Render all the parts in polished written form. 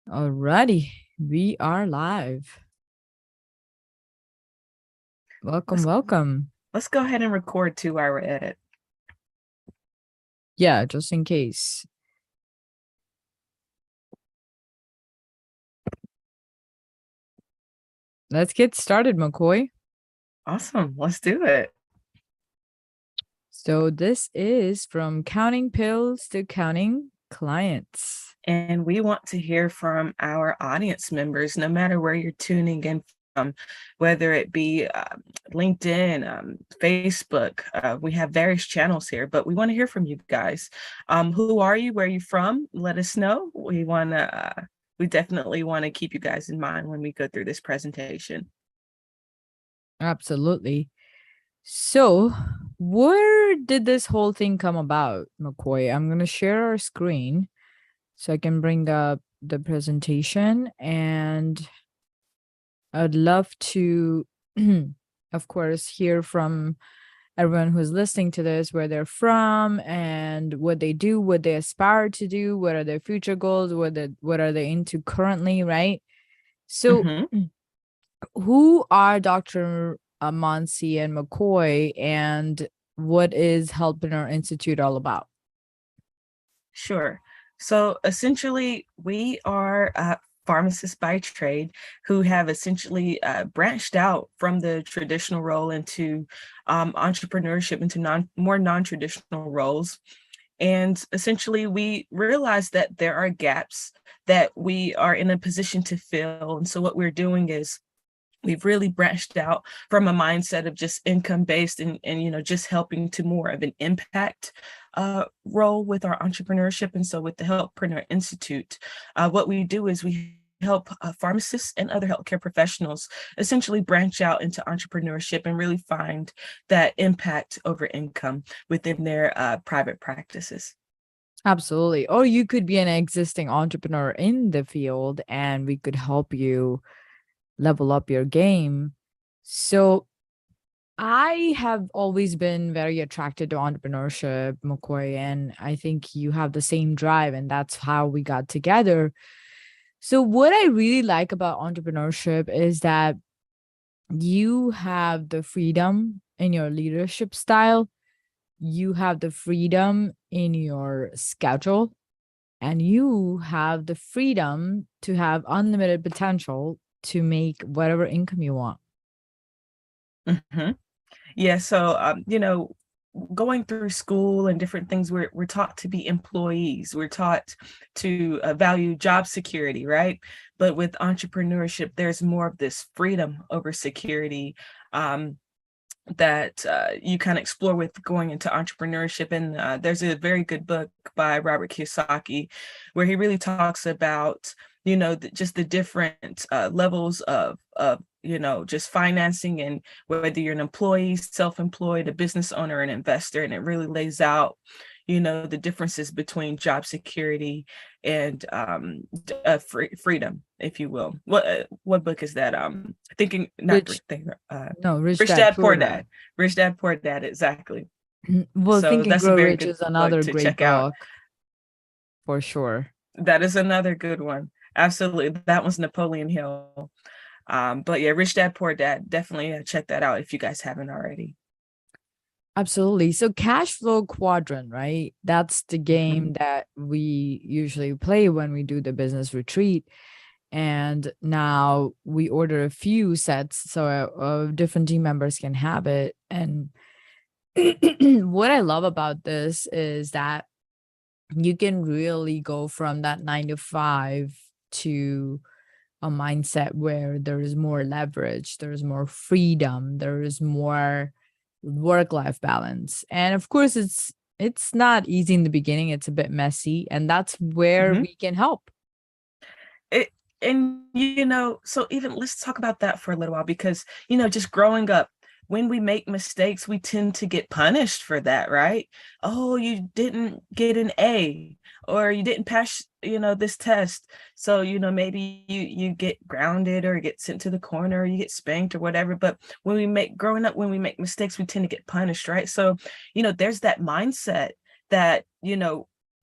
Alrighty, we are live. Welcome, Let's welcome. let's go ahead and record 2 hour edit. Yeah, just in case. Let's get started, McCoy. Awesome. Let's do it. So this is from counting pills to counting clients. And we want to hear from our audience members, no matter where you're tuning in from, whether it be LinkedIn, Facebook. We have various channels here, but we want to hear from you guys. Who are you? Where are you from? Let us know. We definitely want to keep you guys in mind when we go through this presentation. Absolutely. So, where did this whole thing come about, McCoy? I'm going to share our screen so I can bring up the presentation, and I'd love to, of course, hear from everyone who's listening to this, where they're from and what they do, what they aspire to do, what are their future goals, what are they into currently, right? So, Mm-hmm. who are Dr. Monsi and McCoy, and what is Helpreneur Institute all about? Sure. So essentially, we are pharmacists by trade who have essentially branched out from the traditional role into entrepreneurship, into more non-traditional roles. And essentially, we realized that there are gaps that we are in a position to fill. And so what we're doing is we've really branched out from a mindset of just income based and just helping to more of an impact role with our entrepreneurship. And so with the Helpreneur Institute, what we do is we help pharmacists and other healthcare professionals essentially branch out into entrepreneurship and really find that impact over income within their private practices. Absolutely. Or you could be an existing entrepreneur in the field and we could help you level up your game. So, I have always been very attracted to entrepreneurship, McCoy, and I think you have the same drive, and that's how we got together. So, what I really like about entrepreneurship is that you have the freedom in your leadership style, you have the freedom in your schedule, and you have the freedom to have unlimited potential to make whatever income you want. Mm-hmm. Yeah, so going through school and different things, we're taught to be employees. We're taught to value job security, right? But with entrepreneurship, there's more of this freedom over security that you kind of explore with going into entrepreneurship. And there's a very good book by Robert Kiyosaki where he really talks about just the different levels of just financing, and whether you're an employee, self-employed, a business owner, an investor. And it really lays out the differences between job security and freedom, if you will. What book is that? Thinking, not Rich, thinking, no, rich Rich dad, Dad poor Poor dad. Dad. Rich Dad Poor Dad, exactly. Well, So Think and that's a Grow very Rich good is book another to great check out. book for sure. That is another good one. Absolutely. That one's Napoleon Hill. But yeah, Rich Dad Poor Dad, definitely check that out if you guys haven't already. Absolutely. So cash flow quadrant, right? That's the Mhm. game that we usually play when we do the business retreat. And now we order a few sets so different team members can have it. And what I love about this is that you can really go from that 9 to 5 to a mindset where there is more leverage, there's more freedom, there is more work-life balance. And of course, it's not easy in the beginning, it's a bit messy, and that's where Mhm. we can help. It and so even let's talk about that for a little while, because just growing up, when we make mistakes, we tend to get punished for that, right? Oh, you didn't get an A, or you didn't pass, this test. So, maybe you get grounded or get sent to the corner, or you get spanked or whatever. But growing up, when we make mistakes, we tend to get punished, right? So, there's that mindset that,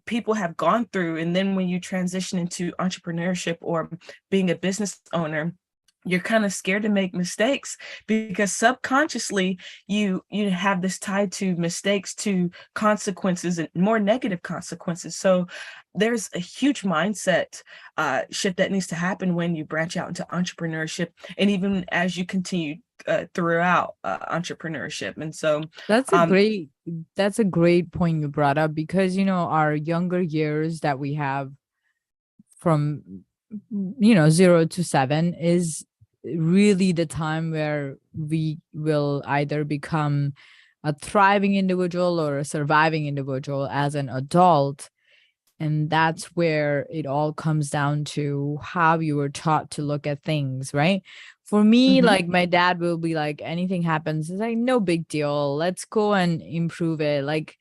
people have gone through. And then when you transition into entrepreneurship or being a business owner, you're kind of scared to make mistakes because subconsciously you have this tied to mistakes, to consequences, and more negative consequences. So there's a huge mindset shift that needs to happen when you branch out into entrepreneurship, and even as you continue throughout entrepreneurship. And so That's a um, great that's a great point you brought up, because our younger years that we have from 0 to 7 is really the time where we will either become a thriving individual or a surviving individual as an adult. And that's where it all comes down to how you were taught to look at things, right? For me, mhm, like my dad will be like, anything happens, it's like, no big deal. Let's go and improve it. Like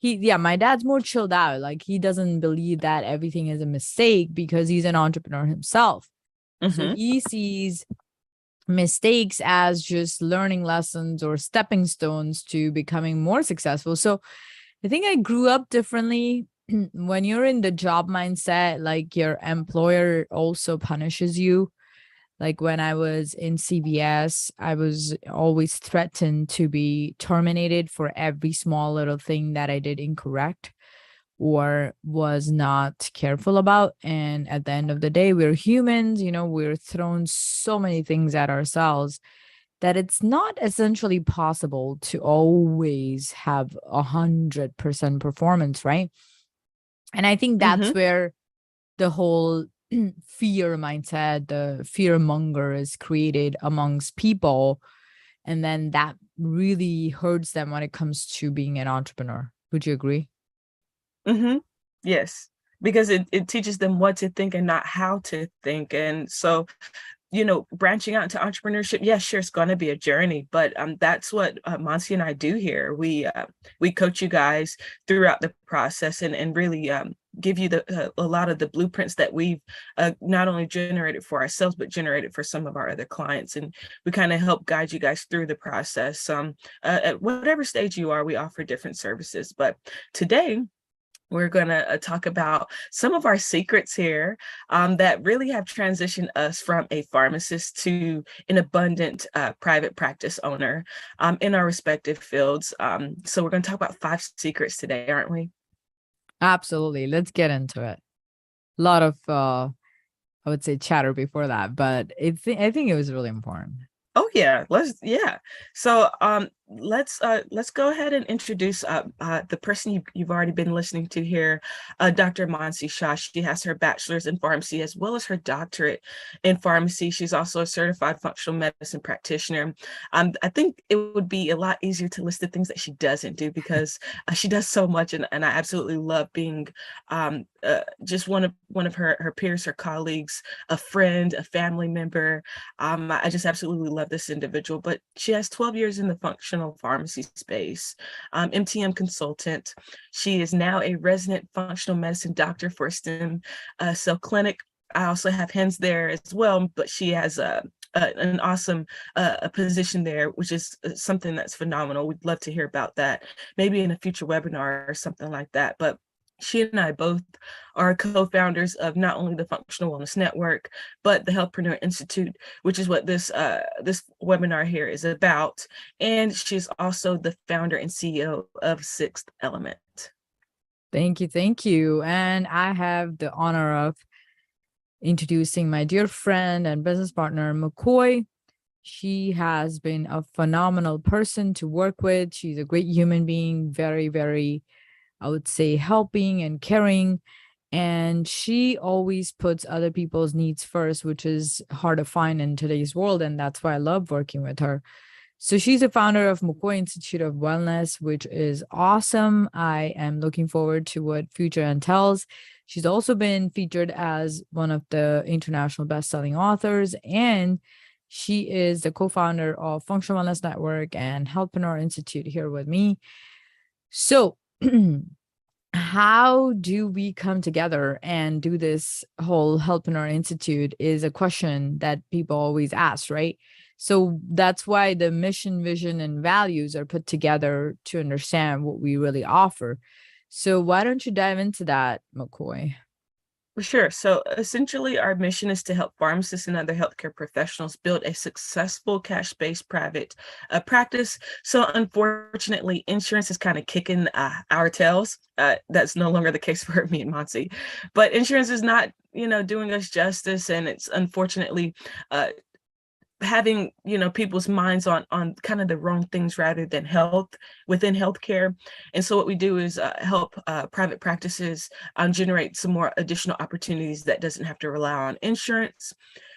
my dad's more chilled out. Like he doesn't believe that everything is a mistake because he's an entrepreneur himself. So mhm, he sees mistakes as just learning lessons or stepping stones to becoming more successful. So I think I grew up differently. When you're in the job mindset, like your employer also punishes you. Like when I was in CVS, I was always threatened to be terminated for every small little thing that I did incorrect or was not careful about. And at the end of the day, we're humans, we're thrown so many things at ourselves that it's not essentially possible to always have 100% performance, right? And I think that's mhm, where the whole fear mindset, the fear monger is created amongst people. And then that really hurts them when it comes to being an entrepreneur. Would you agree? mhm. Yes, because it teaches them what to think and not how to think. And so branching out into entrepreneurship, yeah, sure, it's going to be a journey, but that's what Monty and I do here. We coach you guys throughout the process, and really give you a lot of the blueprints that we've not only generated for ourselves but generated for some of our other clients, and we kind of help guide you guys through the process. At whatever stage you are, we offer different services, but today we're going to talk about some of our secrets here that really have transitioned us from a pharmacist to an abundant private practice owner in our respective fields. So we're going to talk about 5 secrets today, aren't we? Absolutely. Let's get into it. A lot of, I would say, chatter before that, but I think it was really important. Oh yeah, yeah. So let's go ahead and introduce the person you've already been listening to here, Dr. Mansi Shah. She has her bachelor's in pharmacy as well as her doctorate in pharmacy. She's also a certified functional medicine practitioner. I think it would be a lot easier to list the things that she doesn't do because she does so much, and I absolutely love being just one of her peers, her colleagues, a friend, a family member. I just absolutely love this individual, but she has 12 years in the functional pharmacy space, MTM consultant. She is now a resident functional medicine doctor for STEM cell clinic. I also have Hens there as well, but she has an awesome a position there, which is something that's phenomenal. We'd love to hear about that, maybe in a future webinar or something like that. But she and I both are co-founders of not only the Functional Wellness Network, but the Healthpreneur Institute, which is what this webinar here is about. And she's also the founder and CEO of Sixth Element. Thank you. Thank you. And I have the honor of introducing my dear friend and business partner, McCoy. She has been a phenomenal person to work with. She's a great human being, very, very, I would say, helping and caring. And she always puts other people's needs first, which is hard to find in today's world. And that's why I love working with her. So she's the founder of McCoy Institute of Wellness, which is awesome. I am looking forward to what future entails. She's also been featured as one of the international best-selling authors, and she is the co-founder of Functional Wellness Network and Healthpreneur Institute here with me. So how do we come together and do this whole Healthpreneur Institute is a question that people always ask, right? So that's why the mission, vision, and values are put together to understand what we really offer. So why don't you dive into that, McCoy? For sure. So essentially, our mission is to help pharmacists and other healthcare professionals build a successful cash-based private practice. So unfortunately, insurance is kind of kicking our tails. That's no longer the case for me and Monty, but insurance is not, doing us justice, and it's unfortunately having people's minds on kind of the wrong things rather than health within healthcare. And so what we do is help private practices generate some more additional opportunities that doesn't have to rely on insurance.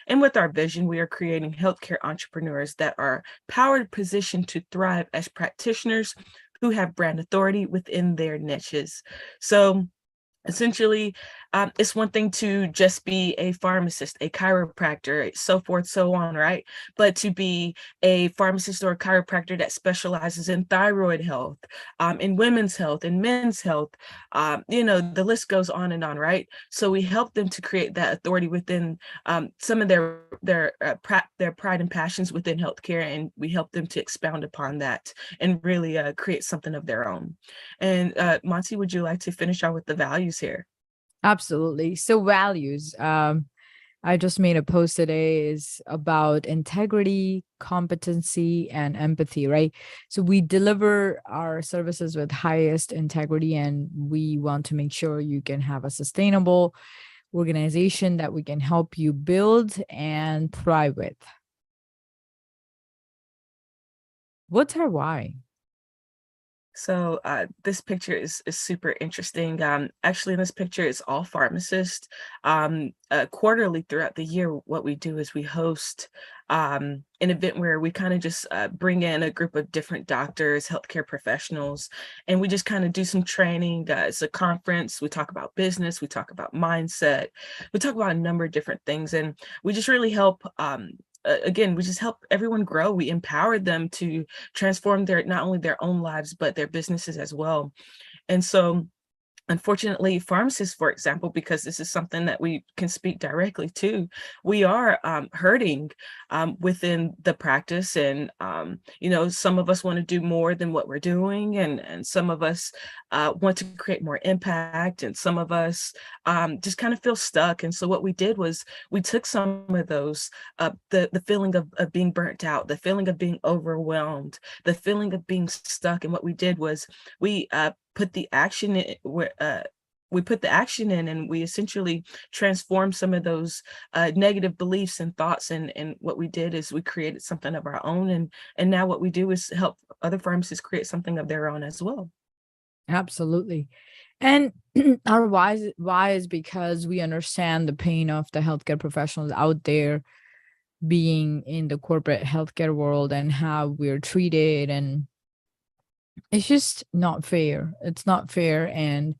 And with our vision, we are creating healthcare entrepreneurs that are powered, positioned to thrive as practitioners who have brand authority within their niches. So essentially, it's one thing to just be a pharmacist, a chiropractor, so forth, so on, right? But to be a pharmacist or a chiropractor that specializes in thyroid health, in women's health, in men's health, the list goes on and on, right? So we help them to create that authority within some of their pride and passions within healthcare, and we help them to expound upon that and really create something of their own. And Monty, would you like to finish out with the values here? Absolutely. So values. I just made a post today is about integrity, competency, and empathy, right? So we deliver our services with highest integrity, and we want to make sure you can have a sustainable organization that we can help you build and thrive with. What's our why? So this picture is super interesting. Actually, in this picture, it's all pharmacists. Quarterly throughout the year, what we do is we host an event where we kind of just bring in a group of different doctors, healthcare professionals, and we just kind of do some training. It's a conference. We talk about business. We talk about mindset. We talk about a number of different things, and we just really help. Again, we just help everyone grow. We empower them to transform their not only their own lives but their businesses as well. And so unfortunately, pharmacists, for example, because this is something that we can speak directly to, we are hurting within the practice. And, some of us want to do more than what we're doing. And some of us want to create more impact. And some of us just kind of feel stuck. And so what we did was we took some of those, the feeling of being burnt out, the feeling of being overwhelmed, the feeling of being stuck. And what we did was we put the action in where we put the action in, and we essentially transformed some of those negative beliefs and thoughts. And what we did is we created something of our own. And now what we do is help other pharmacists create something of their own as well. Absolutely. And our why is because we understand the pain of the healthcare professionals out there being in the corporate healthcare world and how we're treated. And it's just not fair. It's not fair. And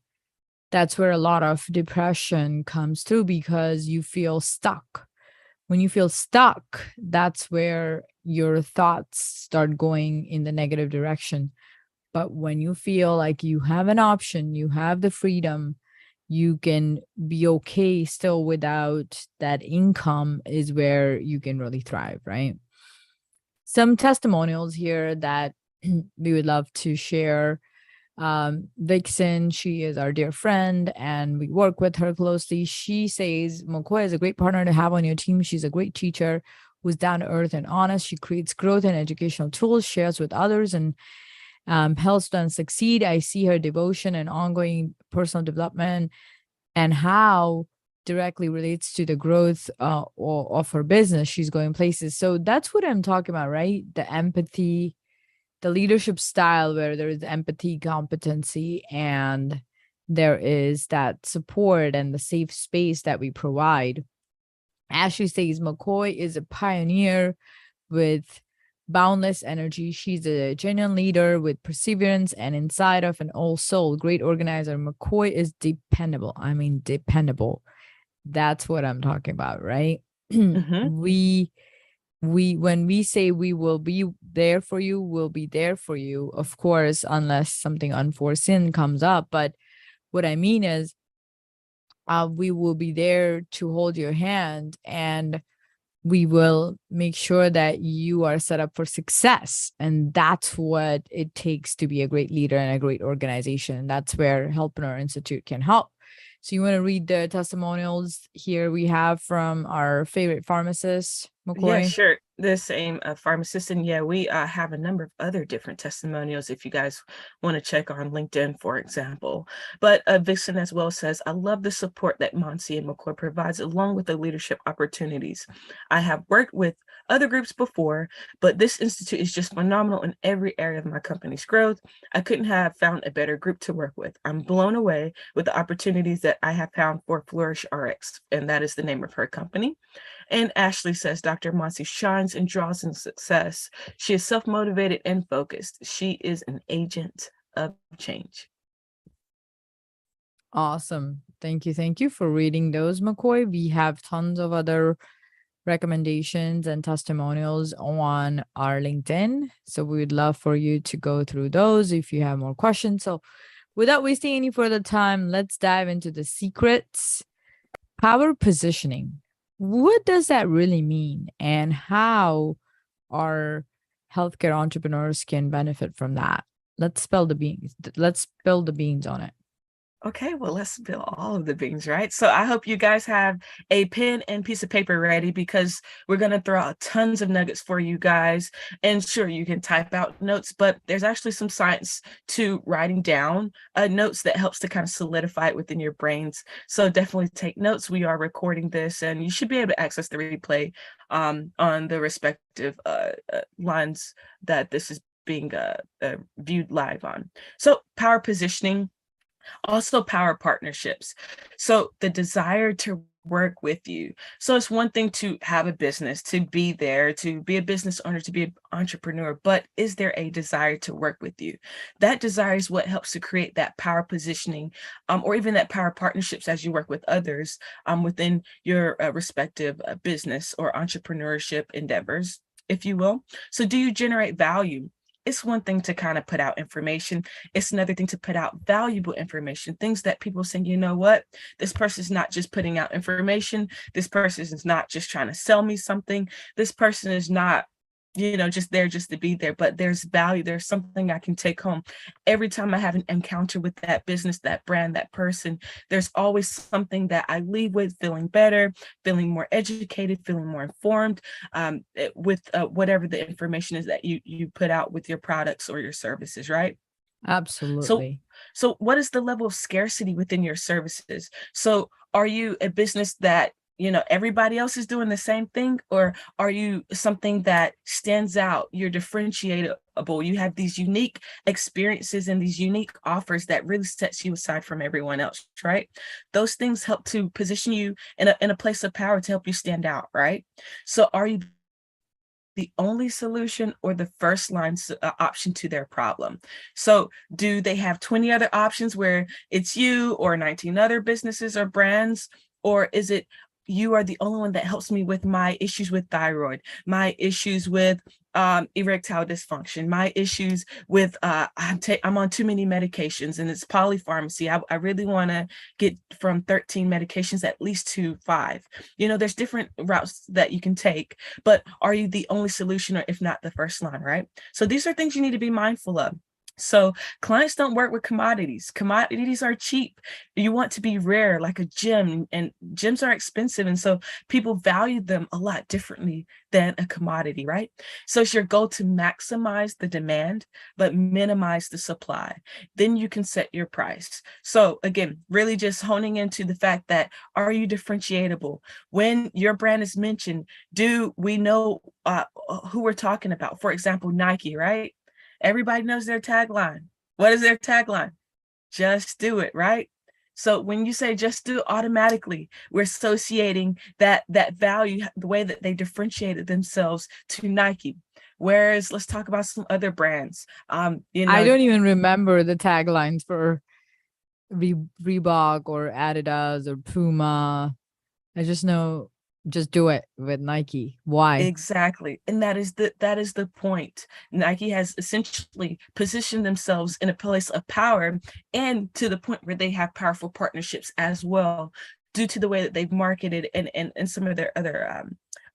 that's where a lot of depression comes through, because you feel stuck. When you feel stuck, that's where your thoughts start going in the negative direction. But when you feel like you have an option, you have the freedom, you can be okay still without that income, is where you can really thrive, right? Some testimonials here that we would love to share. Vixen, she is our dear friend and we work with her closely. She says, McCoy is a great partner to have on your team. She's a great teacher who's down to earth and honest. She creates growth and educational tools, shares with others, and helps them succeed. I see her devotion and ongoing personal development and how directly relates to the growth of her business. She's going places. So that's what I'm talking about, right? The empathy, the leadership style where there is empathy, competency, and there is that support and the safe space that we provide. Ashley says McCoy is a pioneer with boundless energy. She's a genuine leader with perseverance and inside of an old soul. Great organizer. McCoy is dependable. I mean, dependable. That's what I'm talking about, right? Mm-hmm. we when we say we will be there for you, we'll be there for you, of course, unless something unforeseen comes up. But what I mean is we will be there to hold your hand. And we will make sure that you are set up for success. And that's what it takes to be a great leader and a great organization. That's where Healthpreneur Institute can help. So you want to read the testimonials here we have from our favorite pharmacist, Yeah, McCoy? sure. The same pharmacist. And yeah, we have a number of other different testimonials if you guys want to check on LinkedIn, for example. But Vixen as well says, I love the support that Monsi and McCoy provides along with the leadership opportunities. I have worked with other groups before, but this institute is just phenomenal in every area of my company's growth. I couldn't have found a better group to work with. I'm blown away with the opportunities that I have found for Flourish RX, and that is the name of her company. And Ashley says Dr. Monsi shines and draws in success. She is self-motivated and focused. She is an agent of change. Awesome. Thank you. Thank you for reading those, McCoy. We have tons of other recommendations and testimonials on our LinkedIn. So we would love for you to go through those if you have more questions. So without wasting any further time, let's dive into the secrets. Power positioning. What does that really mean? And how our healthcare entrepreneurs can benefit from that? Let's spill the beans. Let's spill the beans on it. Okay, well, let's spill all of the beans, right? So I hope you guys have a pen and piece of paper ready because we're going to throw out tons of nuggets for you guys. And sure, you can type out notes, but there's actually some science to writing down notes that helps to kind of solidify it within your brains. So definitely take notes. We are recording this and you should be able to access the replay on the respective lines that this is being viewed live on. So power positioning. Also, power partnerships. So the desire to work with you. So it's one thing to have a business, to be there, to be a business owner, to be an entrepreneur, but is there a desire to work with you? That desire is what helps to create that power positioning, or even that power partnerships as you work with others within your respective business or entrepreneurship endeavors, if you will. So do you generate value? It's one thing to kind of put out information. It's another thing to put out valuable information, things that people say, you know what, this person is not just putting out information. This person is not just trying to sell me something. This person is not, just there just to be there, but there's value. There's something I can take home. Every time I have an encounter with that business, that brand, that person, there's always something that I leave with feeling better, feeling more educated, feeling more informed with whatever the information is that you put out with your products or your services, right? So, Absolutely. so what is the level of scarcity within your services? So are you a business that, everybody else is doing the same thing, or are you something that stands out? You're differentiable. You have these unique experiences and these unique offers that really sets you aside from everyone else, right? Those things help to position you in a place of power to help you stand out, right? So are you the only solution or the first line option to their problem? So do they have 20 other options where it's you or 19 other businesses or brands? Or is it you are the only one that helps me with my issues with thyroid, my issues with erectile dysfunction, my issues with I'm on too many medications and it's polypharmacy. I really want to get from 13 medications at least to 5. There's different routes that you can take, but are you the only solution, or if not the first line, right? So these are things you need to be mindful of. So clients don't work with commodities. Commodities are cheap. You want to be rare, like a gem, and gems are expensive. And so people value them a lot differently than a commodity, right? So it's your goal to maximize the demand, but minimize the supply. Then you can set your price. So again, really just honing into the fact that, are you differentiatable? When your brand is mentioned, do we know who we're talking about? For example, Nike, right? Everybody knows their tagline. What is their tagline? Just do it, right? So when you say just do it, automatically, we're associating that value, the way that they differentiated themselves, to Nike. Whereas let's talk about some other brands. I don't even remember the taglines for Reebok or Adidas or Puma. I just know, just do it with Nike. Why? Exactly. And that is the point. Nike has essentially positioned themselves in a place of power, and to the point where they have powerful partnerships as well, due to the way that they've marketed and some of their other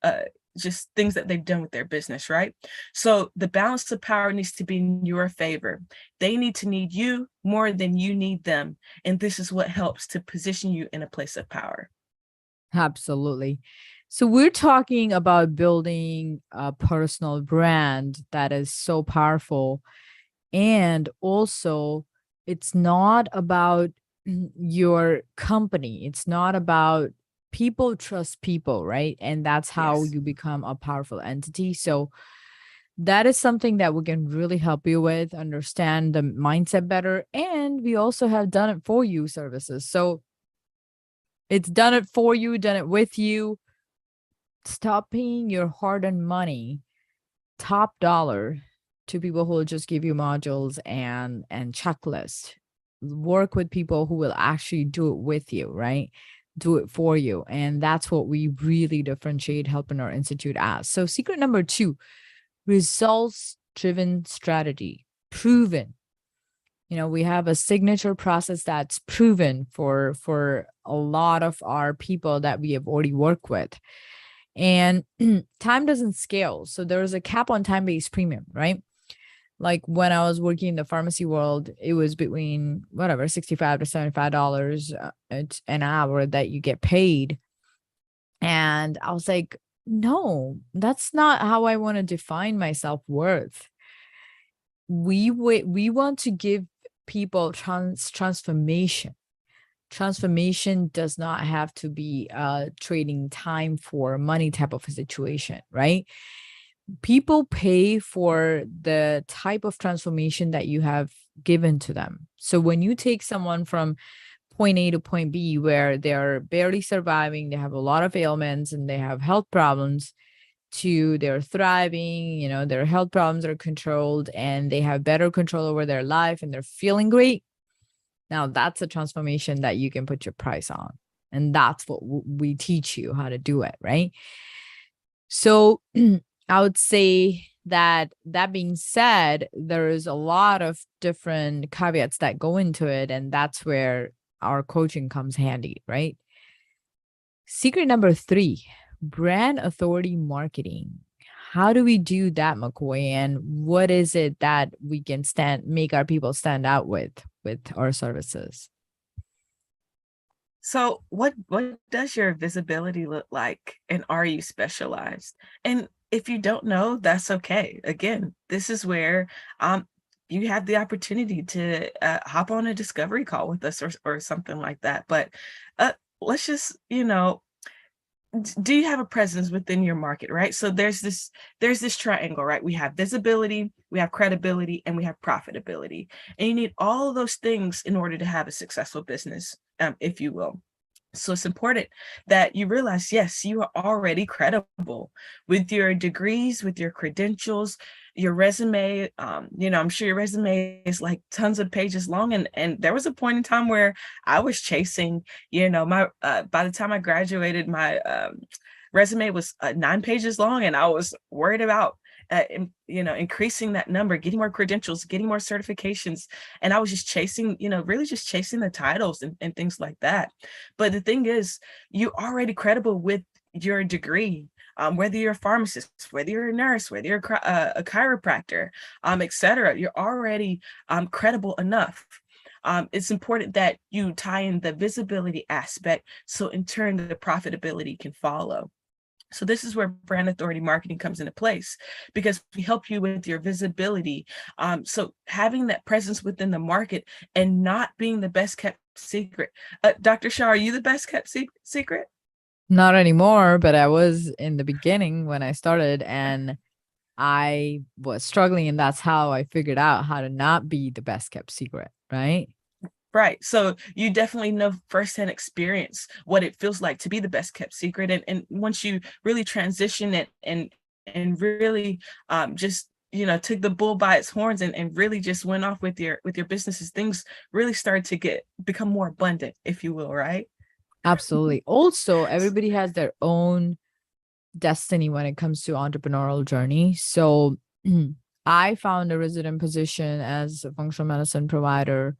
uh, just things that they've done with their business, right? So the balance of power needs to be in your favor. They need to need you more than you need them. And this is what helps to position you in a place of power. Absolutely. So we're talking about building a personal brand that is so powerful. And also, it's not about your company. It's not about people trust people, right? And that's how Yes. you become a powerful entity. So that is something that we can really help you with, understand the mindset better. And we also have done it for you services. So it's done it for you, done it with you. Stop paying your hard-earned money top dollar to people who will just give you modules and checklists. Work with people who will actually do it with you, right? Do it for you. And that's what we really differentiate Helpreneur Institute as. So secret number 2, results driven strategy, proven. We have a signature process that's proven for a lot of our people that we have already worked with. And time doesn't scale. So there is a cap on time-based premium, right? Like when I was working in the pharmacy world, it was between whatever, $65 to $75 an hour that you get paid. And I was like, no, that's not how I want to define my self-worth. We want to give people transformation. Transformation does not have to be trading time for money type of a situation, right? People pay for the type of transformation that you have given to them. So when you take someone from point A to point B, where they're barely surviving, they have a lot of ailments and they have health problems, to they're thriving, their health problems are controlled and they have better control over their life and they're feeling great. Now that's a transformation that you can put your price on. And that's what we teach you how to do it, right? So I would say that being said, there is a lot of different caveats that go into it. And that's where our coaching comes handy, right? Secret number 3, brand authority marketing. How do we do that, McCoy? And what is it that we can make our people stand out with our services? So what does your visibility look like, and are you specialized? And if you don't know, that's okay. Again, this is where you have the opportunity to hop on a discovery call with us, or something like that. But let's just, do you have a presence within your market, right? So there's this triangle, right? We have visibility, we have credibility, and we have profitability. And you need all of those things in order to have a successful business, if you will. So it's important that you realize, yes, you are already credible with your degrees, with your credentials, your resume. I'm sure your resume is like tons of pages long. And there was a point in time where I was chasing, my by the time I graduated, my resume was 9 pages long, and I was worried about increasing that number, getting more credentials, getting more certifications. And I was just chasing, really just chasing the titles and things like that. But the thing is, you're already credible with your degree. Whether you're a pharmacist, whether you're a nurse, whether you're a chiropractor, et cetera, you're already credible enough. It's important that you tie in the visibility aspect, so in turn, the profitability can follow. So this is where brand authority marketing comes into place, because we help you with your visibility. So having that presence within the market and not being the best kept secret. Dr. Shah, are you the best kept secret? Not anymore, but I was in the beginning when I started, and I was struggling, and that's how I figured out how to not be the best kept secret, right? Right. So you definitely know firsthand experience what it feels like to be the best kept secret. And once you really transition it and really just took the bull by its horns and really just went off with your businesses, things really started to become more abundant, if you will, right? Absolutely. Also, everybody has their own destiny when it comes to entrepreneurial journey. So I found a resident position as a functional medicine provider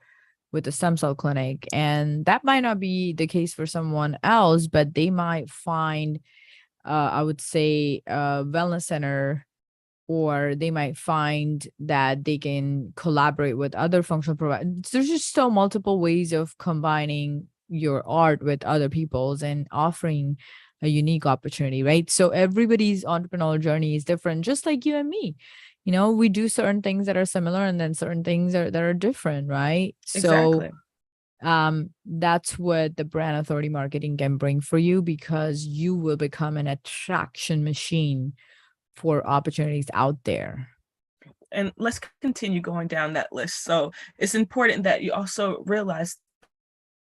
with a stem cell clinic, and that might not be the case for someone else, but they might find I would say, a wellness center, or they might find that they can collaborate with other functional providers. There's just so multiple ways of combining your art with other people's and offering a unique opportunity, right? So everybody's entrepreneurial journey is different, just like you and me. You know, we do certain things that are similar and then certain things that are different, right? So Exactly. that's what the brand authority marketing can bring for you, because you will become an attraction machine for opportunities out there. And let's continue going down that list. So it's important that you also realize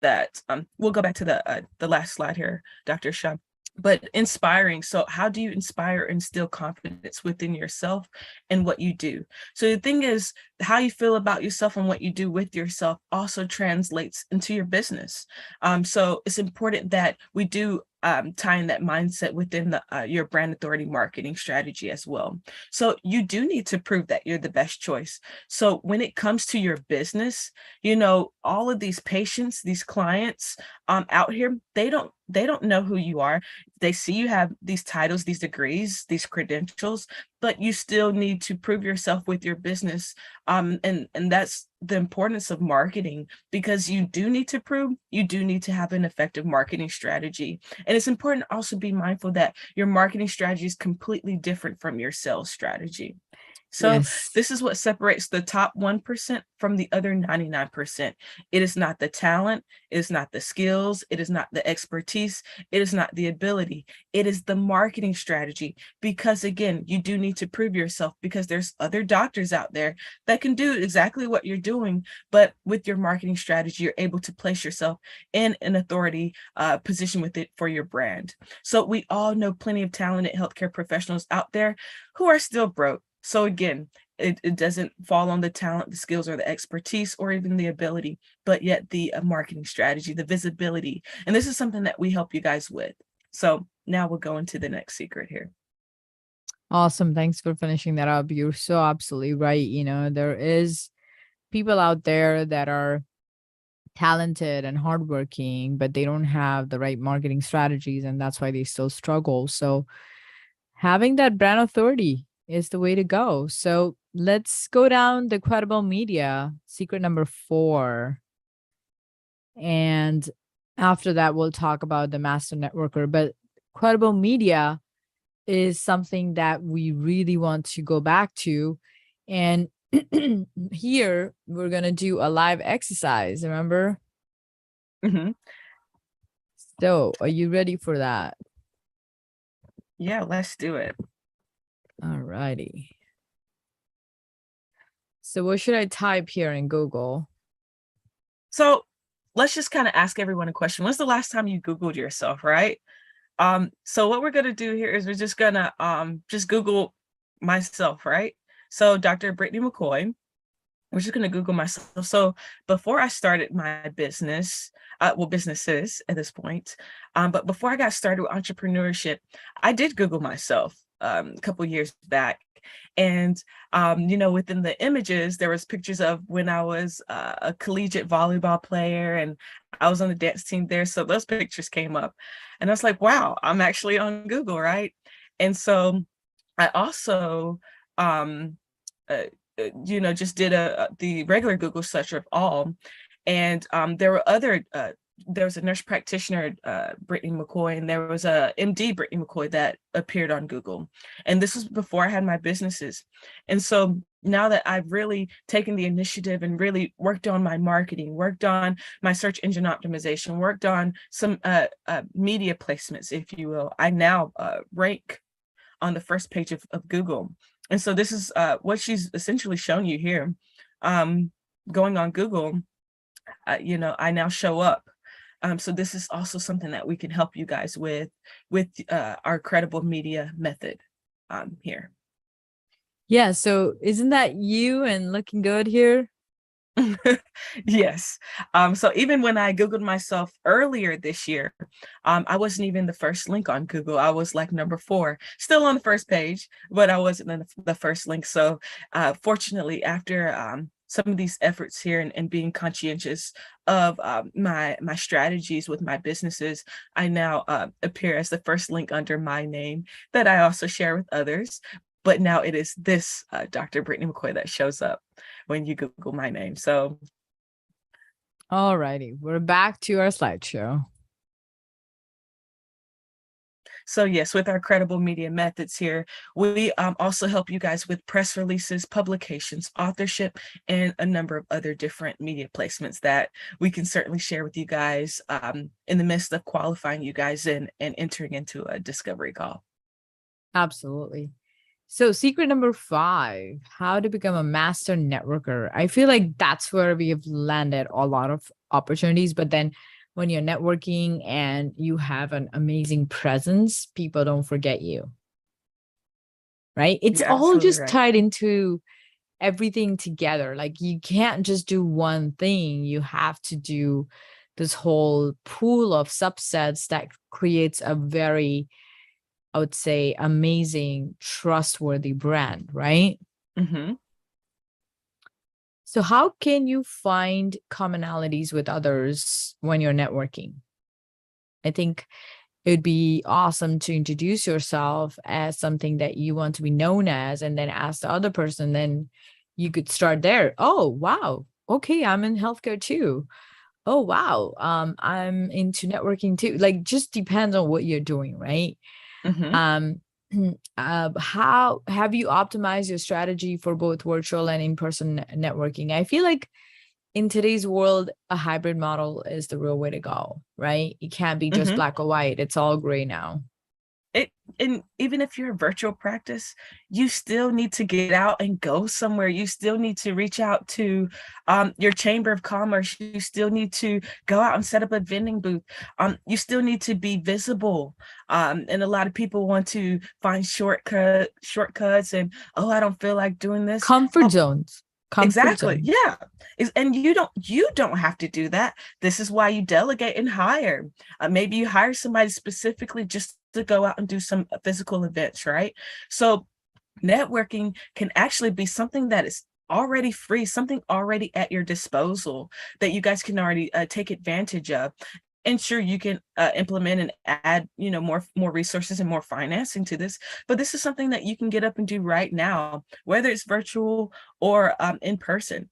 that we'll go back to the last slide here, Dr. Shah. But inspiring. So how do you inspire and instill confidence within yourself and what you do? So the thing is, how you feel about yourself and what you do with yourself also translates into your business. So it's important that we do tie in that mindset within your brand authority marketing strategy as well. So you do need to prove that you're the best choice. So when it comes to your business, you know, all of these patients, these clients out here, they don't know who you are. They see you have these titles, these degrees, these credentials, but you still need to prove yourself with your business. And that's the importance of marketing, because you do need to prove, you do need to have an effective marketing strategy. And it's important to also be mindful that your marketing strategy is completely different from your sales strategy. So Yes. this is what separates the top 1% from the other 99%. It is not the talent, it is not the skills, it is not the expertise, it is not the ability. It is the marketing strategy. Because again, you do need to prove yourself, because there's other doctors out there that can do exactly what you're doing, but with your marketing strategy, you're able to place yourself in an authority position with it for your brand. So we all know plenty of talented healthcare professionals out there who are still broke. So again, it doesn't fall on the talent, the skills, or the expertise, or even the ability, but yet the marketing strategy, the visibility. And this is something that we help you guys with. So now we'll go into the next secret here. Awesome. Thanks for finishing that up. You're so absolutely right. You know, there is people out there that are talented and hardworking, but they don't have the right marketing strategies, and that's why they still struggle. So having that brand authority is the way to go. So let's go down the credible media, secret number 4. And after that, we'll talk about the master networker. But credible media is something that we really want to go back to. And here we're going to do a live exercise, remember? Hmm. So are you ready for that? Yeah, let's do it. All righty. So what should I type here in Google? So let's just kind of ask everyone a question. When's the last time you Googled yourself, right? So what we're gonna do here is we're just gonna just Google myself, right? So Dr. Brittany McCoy, we're just gonna Google myself. So before I started my business, well, businesses at this point, but before I got started with entrepreneurship, I did Google myself a couple years back. And you know, within the images, there was pictures of when I was a collegiate volleyball player, and I was on the dance team there. So those pictures came up, and I was like, wow, I'm actually on Google, right? And so I also um, uh, you know, just did the regular Google search of all, and there were other. There was a nurse practitioner, Brittany McCoy, and there was a MD, Brittany McCoy, that appeared on Google. And this was before I had my businesses. And so now that I've really taken the initiative and really worked on my marketing, worked on my search engine optimization, worked on some media placements, if you will, I now rank on the first page of Google. And so this is what she's essentially shown you here. Going on Google, you know, I now show up. So this is also something that we can help you guys with our credible media method here. Yeah, so isn't that you and looking good here? Yes. So even when I Googled myself earlier this year, I wasn't even the first link on Google. I was like number 4, still on the first page, but I wasn't in the first link. So fortunately, after some of these efforts here and being conscientious of my strategies with my businesses, I now appear as the first link under my name that I also share with others. But now it is this Dr. Brittany McCoy that shows up when you Google my name. So All righty, we're back to our slideshow. So yes, with our credible media methods here, we also help you guys with press releases, publications, authorship, and a number of other different media placements that we can certainly share with you guys in the midst of qualifying you guys in and entering into a discovery call. Absolutely. So secret number 5, how to become a master networker. I feel like that's where we have landed a lot of opportunities, but then when you're networking and you have an amazing presence, people don't forget you, right? It's You're all absolutely just right. tied into everything together. Like you can't just do one thing. You have to do this whole pool of subsets that creates a very, I would say, amazing, trustworthy brand, right? Mm-hmm. So how can you find commonalities with others when you're networking? I think it would be awesome to introduce yourself as something that you want to be known as and then ask the other person. Then you could start there. Oh, wow. Okay, I'm in healthcare too. Oh, wow. I'm into networking too. Like just depends on what you're doing, right? Mm-hmm. Um, how have you optimized your strategy for both virtual and in-person networking? I feel like in today's world, a hybrid model is the real way to go, right? It can't be just Mm-hmm. black or white. It's all gray now. It and even if you're a virtual practice, you still need to get out and go somewhere. You still need to reach out to your chamber of commerce. You still need to go out and set up a vending booth. You still need to be visible. And a lot of people want to find shortcuts and, oh, I don't feel like doing this. Comfort Oh, zones. Comfort exactly. zone. Yeah. And you don't have to do that. This is why you delegate and hire. Maybe you hire somebody specifically just to go out and do some physical events, right? So networking can actually be something that is already free, something already at your disposal that you guys can already take advantage of. And sure, you can implement and add, more resources and more financing to this. But this is something that you can get up and do right now, whether it's virtual or in person.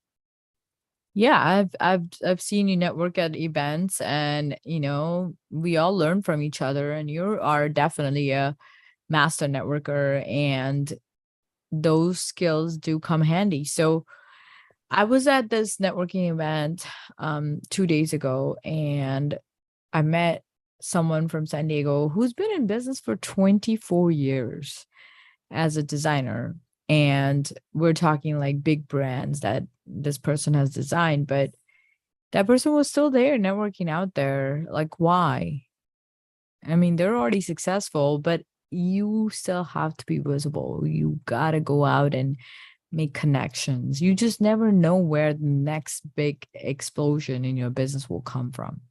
Yeah, I've seen you network at events and we all learn from each other and you are definitely a master networker and those skills do come handy. So I was at this networking event 2 days ago and I met someone from San Diego who's been in business for 24 years as a designer. And we're talking like big brands that this person has designed, but that person was still there networking out there. Like, why? I mean, they're already successful, but you still have to be visible. You got to go out and make connections. You just never know where the next big explosion in your business will come from.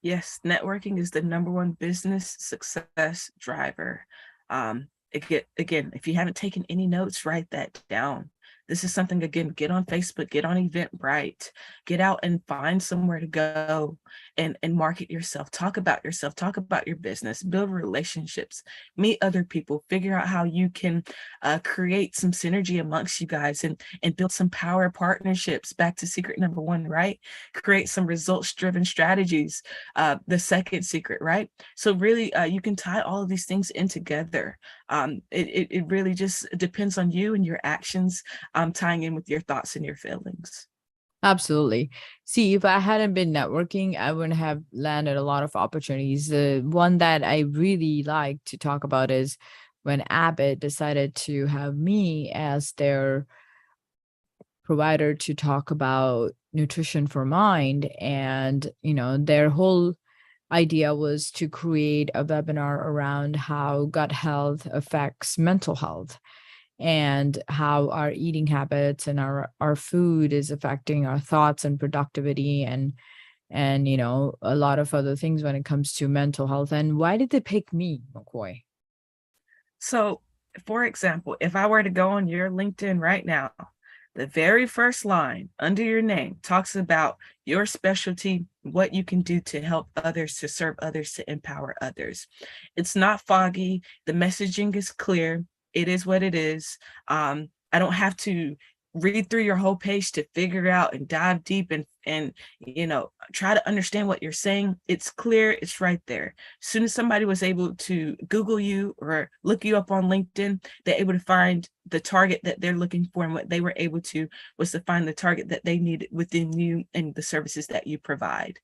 Yes, networking is the number one business success driver. Again, if you haven't taken any notes, write that down. This is something, again, get on Facebook, get on Eventbrite, get out and find somewhere to go and market yourself, talk about your business, build relationships, meet other people, figure out how you can create some synergy amongst you guys and build some power partnerships. Back to secret number 1, right? Create some results driven strategies, the second secret, right? So really, you can tie all of these things in together. It really just depends on you and your actions, tying in with your thoughts and your feelings. Absolutely. See, if I hadn't been networking, I wouldn't have landed a lot of opportunities. The one that I really like to talk about is when Abbott decided to have me as their provider to talk about nutrition for mind. And, their whole idea was to create a webinar around how gut health affects mental health and how our eating habits and our food is affecting our thoughts and productivity and a lot of other things when it comes to mental health. And why did they pick me, McCoy? So, for example, if I were to go on your LinkedIn right now, The very first line under your name talks about your specialty, what you can do to help others, to serve others, to empower others. It's not foggy. The messaging is clear. It is what it is. I don't have to read through your whole page to figure out and dive deep and try to understand what you're saying. It's clear. It's right there. As soon as somebody was able to Google you or look you up on LinkedIn, they're able to find the target that they're looking for, and what they were able to was to find the target that they needed within you and the services that you provide.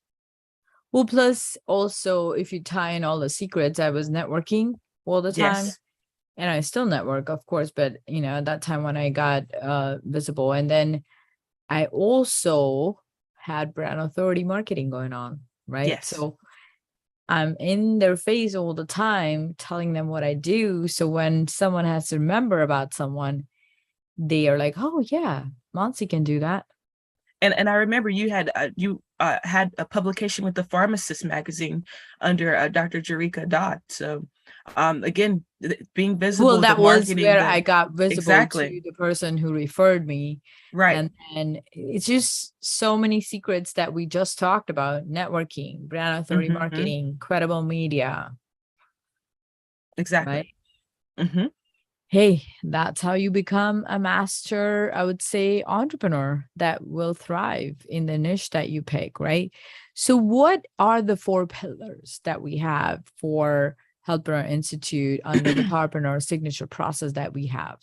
Well, plus also, if you tie in all the secrets, I was networking all the time. Yes. And I still network, of course, but at that time when I got visible. And then I also had brand authority marketing going on, right? Yes. So I'm in their face all the time telling them what I do. So when someone has to remember about someone, they are like, oh yeah, Monsi can do that. And I remember you had a publication with the Pharmacist magazine under Dr. Jerika Dodd. So again, being Well, visible, the that was marketing, where the I got visible exactly to the person who referred me. right. And it's just so many secrets that we just talked about: networking, brand authority Mm-hmm, marketing, credible media, right? exactly. Mm-hmm. Hey, that's how you become a master, I would say, entrepreneur that will thrive in the niche that you pick, right? So, what are the 4 pillars that we have for Healthpreneur Institute under the POWERPRENEUR signature process that we have?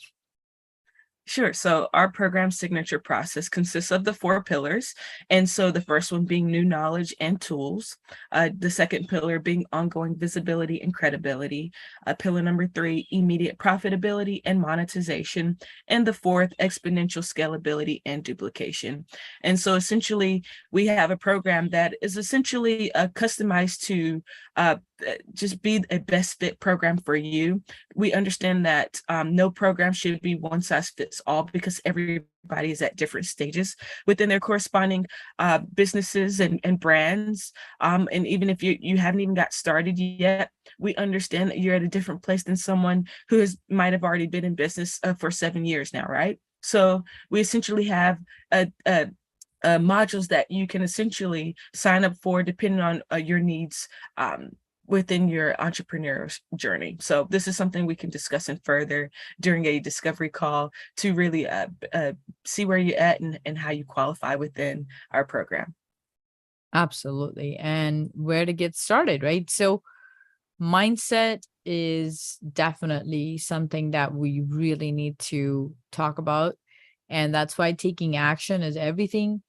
Sure. So our program signature process consists of the 4 pillars. And so the first one being new knowledge and tools. The second pillar being ongoing visibility and credibility. Pillar number 3, immediate profitability and monetization. And the fourth, exponential scalability and duplication. And so essentially, we have a program that is essentially customized to just be a best fit program for you. We understand that no program should be one size fits all, because everybody is at different stages within their corresponding businesses and brands. And even if you haven't even got started yet, we understand that you're at a different place than someone who might have already been in business for 7 years now, right? So we essentially have a modules that you can essentially sign up for depending on your needs within your entrepreneur journey. So this is something we can discuss in further during a discovery call to really see where you're at and how you qualify within our program. Absolutely. And where to get started, right? So, mindset is definitely something that we really need to talk about. And that's why taking action is everything.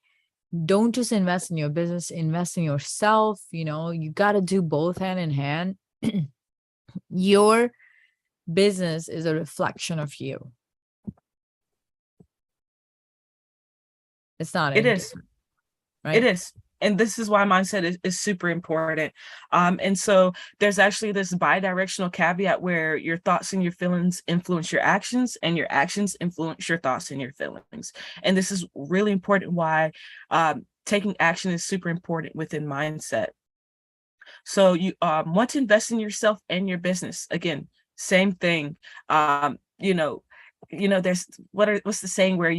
Don't just invest in your business, invest in yourself. You got to do both hand in hand. Your business is a reflection of you. It's not It any is. different, It right? is. And this is why mindset is super important. And so there's actually this bi-directional caveat where your thoughts and your feelings influence your actions, and your actions influence your thoughts and your feelings. And this is really important why taking action is super important within mindset. So you want to invest in yourself and your business. Again, same thing. There's what's the saying where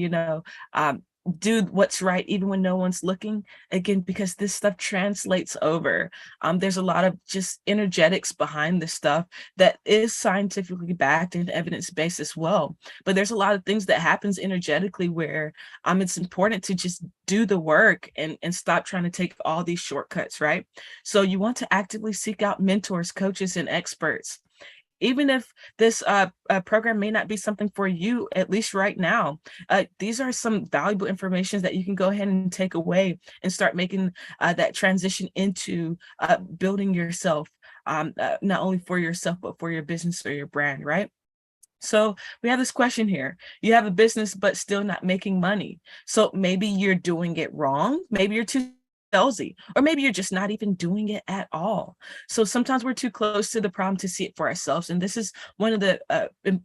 do what's right even when no one's looking. Again, because this stuff translates over. There's a lot of just energetics behind this stuff that is scientifically backed and evidence-based as well. But there's a lot of things that happens energetically where it's important to just do the work and stop trying to take all these shortcuts, right? So you want to actively seek out mentors, coaches, and experts. Even if this program may not be something for you, at least right now, these are some valuable information that you can go ahead and take away and start making that transition into building yourself, not only for yourself, but for your business or your brand, right? So we have this question here. You have a business, but still not making money. So maybe you're doing it wrong. Maybe you're too salesy, or maybe you're just not even doing it at all. So sometimes we're too close to the problem to see it for ourselves. And this is one of the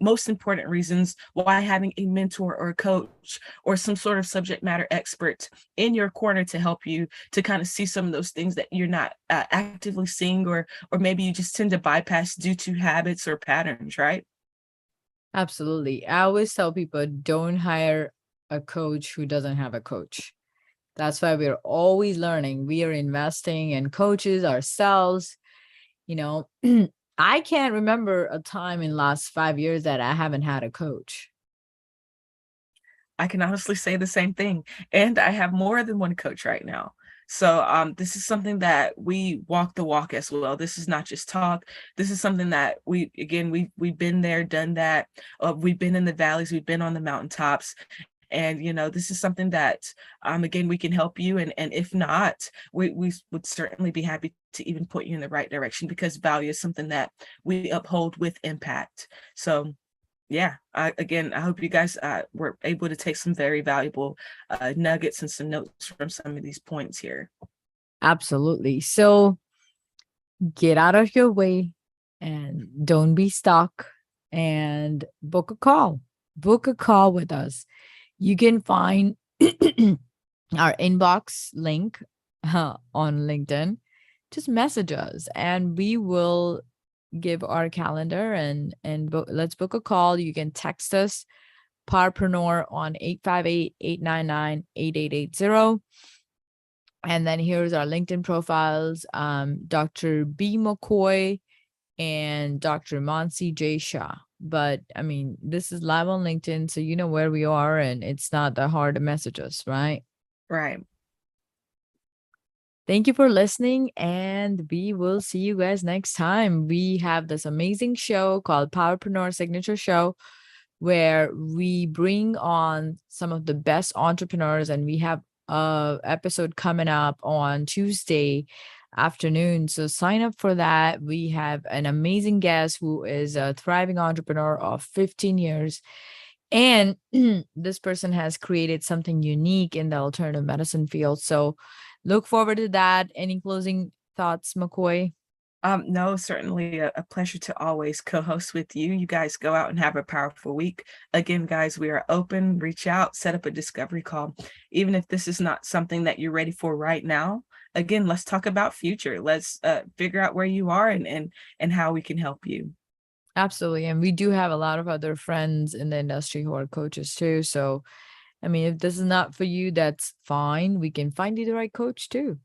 most important reasons why having a mentor or a coach or some sort of subject matter expert in your corner to help you to kind of see some of those things that you're not actively seeing, or maybe you just tend to bypass due to habits or patterns, right? Absolutely. I always tell people, don't hire a coach who doesn't have a coach. That's why we're always learning. We are investing in coaches ourselves. You know, I can't remember a time in the last 5 years that I haven't had a coach. I can honestly say the same thing. And I have more than one coach right now. So this is something that we walk the walk as well. This is not just talk. This is something that we've been there, done that. We've been in the valleys, we've been on the mountaintops. And this is something that again, we can help you. And if not, we would certainly be happy to even point you in the right direction, because value is something that we uphold with impact. So yeah, again, I hope you guys were able to take some very valuable nuggets and some notes from some of these points here. Absolutely. So get out of your way and don't be stuck, and book a call. Book a call with us. You can find our inbox link on LinkedIn. Just message us and we will give our calendar and let's book a call. You can text us POWERPRENEUR on 858-899-8880. And then here's our LinkedIn profiles, Dr. B. McCoy and Dr. Mansi J. Shah. But I mean, this is live on LinkedIn, so you know where we are, and it's not that hard to message us, right? Right. Thank you for listening, and we will see you guys next time. We have this amazing show called POWERPRENEUR Signature Show, where we bring on some of the best entrepreneurs, and we have a episode coming up on Tuesday afternoon. So sign up for that. We have an amazing guest who is a thriving entrepreneur of 15 years. And this person has created something unique in the alternative medicine field. So look forward to that. Any closing thoughts, McCoy? No, certainly a pleasure to always co-host with you. You guys go out and have a powerful week. Again, guys, we are open. Reach out, set up a discovery call. Even if this is not something that you're ready for right now, again, let's talk about future. Let's figure out where you are and how we can help you. Absolutely. And we do have a lot of other friends in the industry who are coaches too. So, I mean, if this is not for you, that's fine. We can find you the right coach too.